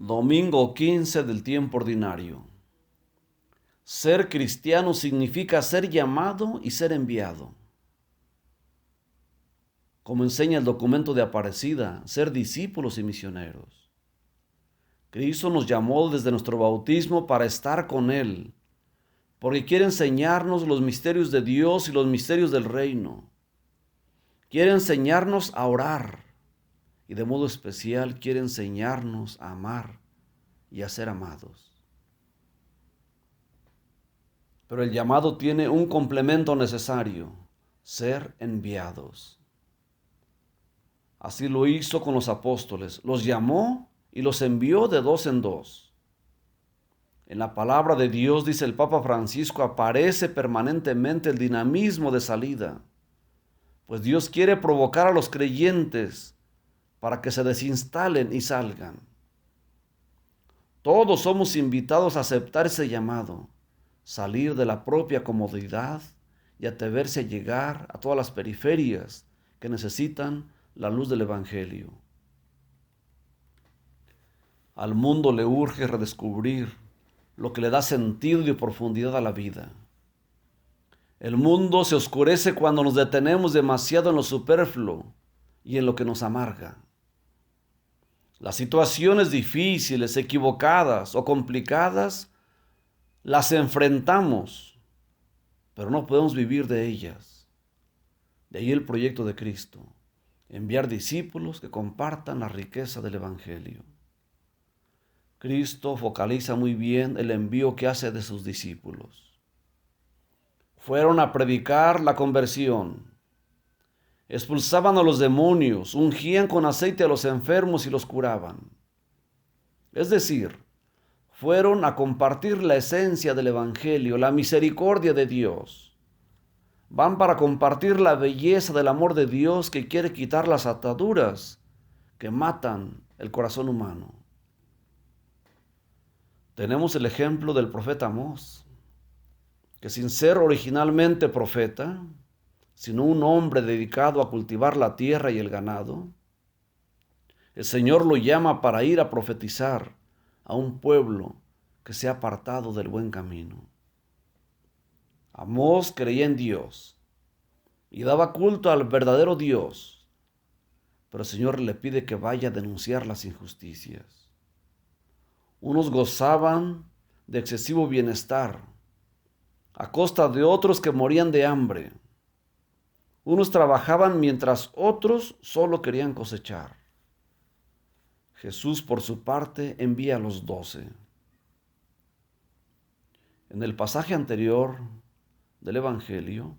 Domingo 15 del tiempo ordinario. Ser cristiano significa ser llamado y ser enviado. Como enseña el documento de Aparecida, ser discípulos y misioneros. Cristo nos llamó desde nuestro bautismo para estar con Él, porque quiere enseñarnos los misterios de Dios y los misterios del reino. Quiere enseñarnos a orar y de modo especial quiere enseñarnos a amar y a ser amados. Pero el llamado tiene un complemento necesario: ser enviados. Así lo hizo con los apóstoles, los llamó y los envió de dos en dos. En la palabra de Dios, dice el Papa Francisco, aparece permanentemente el dinamismo de salida, pues Dios quiere provocar a los creyentes para que se desinstalen y salgan. Todos somos invitados a aceptar ese llamado, salir de la propia comodidad y atreverse a llegar a todas las periferias que necesitan la luz del Evangelio. Al mundo le urge redescubrir lo que le da sentido y profundidad a la vida. El mundo se oscurece cuando nos detenemos demasiado en lo superfluo y en lo que nos amarga. Las situaciones difíciles, equivocadas o complicadas las enfrentamos, pero no podemos vivir de ellas. De ahí el proyecto de Cristo: enviar discípulos que compartan la riqueza del Evangelio. Cristo focaliza muy bien el envío que hace de sus discípulos. Fueron a predicar la conversión, expulsaban a los demonios, ungían con aceite a los enfermos y los curaban. Es decir, fueron a compartir la esencia del Evangelio, la misericordia de Dios. Van para compartir la belleza del amor de Dios que quiere quitar las ataduras que matan el corazón humano. Tenemos el ejemplo del profeta Amós, que sin ser originalmente profeta, sino un hombre dedicado a cultivar la tierra y el ganado, el Señor lo llama para ir a profetizar a un pueblo que se ha apartado del buen camino. Amós creía en Dios y daba culto al verdadero Dios, pero el Señor le pide que vaya a denunciar las injusticias. Unos gozaban de excesivo bienestar a costa de otros que morían de hambre. Unos trabajaban mientras otros solo querían cosechar. Jesús, por su parte, envía a los 12. En el pasaje anterior del Evangelio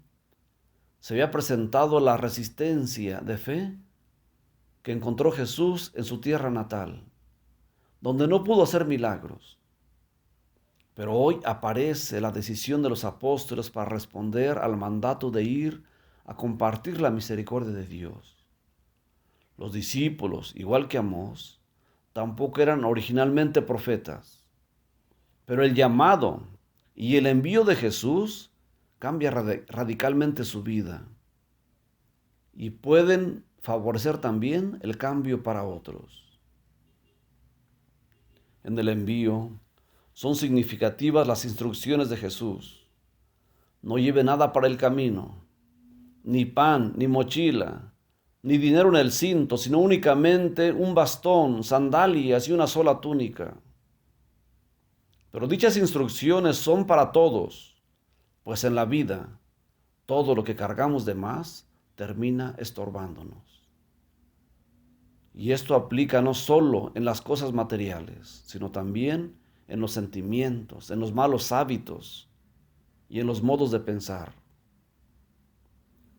se había presentado la resistencia de fe que encontró Jesús en su tierra natal, donde no pudo hacer milagros. Pero hoy aparece la decisión de los apóstoles para responder al mandato de ir a compartir la misericordia de Dios. Los discípulos, igual que Amós, tampoco eran originalmente profetas, pero el llamado y el envío de Jesús cambia radicalmente su vida y pueden favorecer también el cambio para otros. En el envío son significativas las instrucciones de Jesús. No lleve nada para el camino, ni pan, ni mochila, ni dinero en el cinto, sino únicamente un bastón, sandalias y una sola túnica. Pero dichas instrucciones son para todos, pues en la vida todo lo que cargamos de más termina estorbándonos. Y esto aplica no solo en las cosas materiales, sino también en los sentimientos, en los malos hábitos y en los modos de pensar.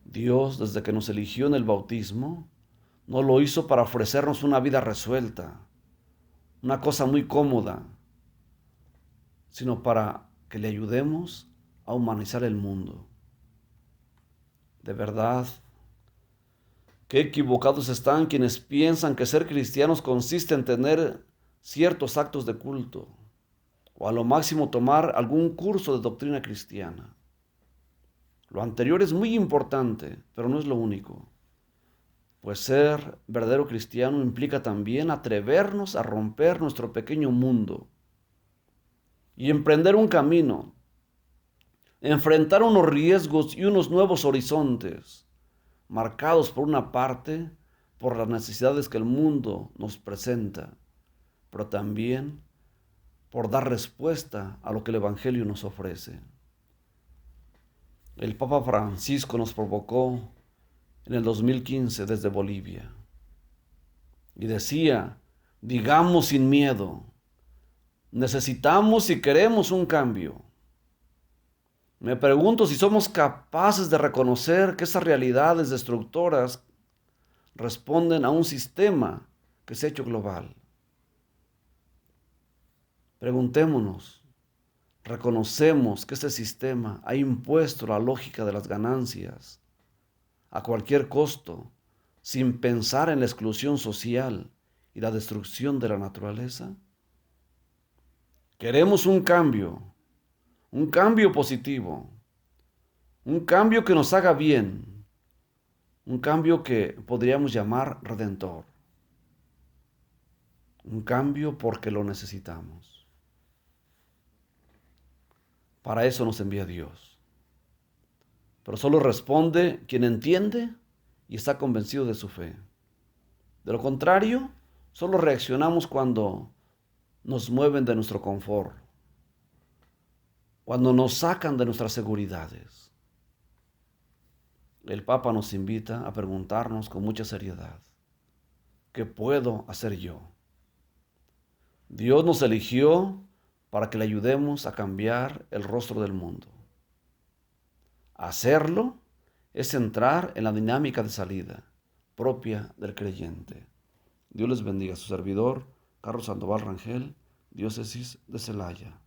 Dios, desde que nos eligió en el bautismo, no lo hizo para ofrecernos una vida resuelta, una cosa muy cómoda, sino para que le ayudemos a humanizar el mundo. De verdad, qué equivocados están quienes piensan que ser cristianos consiste en tener ciertos actos de culto, o a lo máximo tomar algún curso de doctrina cristiana. Lo anterior es muy importante, pero no es lo único. pues ser verdadero cristiano implica también atrevernos a romper nuestro pequeño mundo y emprender un camino, enfrentar unos riesgos y unos nuevos horizontes, marcados por una parte por las necesidades que el mundo nos presenta, pero también por dar respuesta a lo que el Evangelio nos ofrece. El Papa Francisco nos provocó en el 2015 desde Bolivia y decía, digamos sin miedo, necesitamos y queremos un cambio. Me pregunto si somos capaces de reconocer que esas realidades destructoras responden a un sistema que se ha hecho global. Preguntémonos, ¿reconocemos que este sistema ha impuesto la lógica de las ganancias a cualquier costo, sin pensar en la exclusión social y la destrucción de la naturaleza? Queremos un cambio positivo, un cambio que nos haga bien, un cambio que podríamos llamar redentor, un cambio porque lo necesitamos. Para eso nos envía Dios. Pero solo responde quien entiende y está convencido de su fe. De lo contrario, solo reaccionamos cuando nos mueven de nuestro confort, cuando nos sacan de nuestras seguridades. El Papa nos invita a preguntarnos con mucha seriedad, ¿qué puedo hacer yo? Dios nos eligió para que le ayudemos a cambiar el rostro del mundo. Hacerlo es entrar en la dinámica de salida propia del creyente. Dios les bendiga. Su servidor, Carlos Sandoval Rangel, Diócesis de Celaya.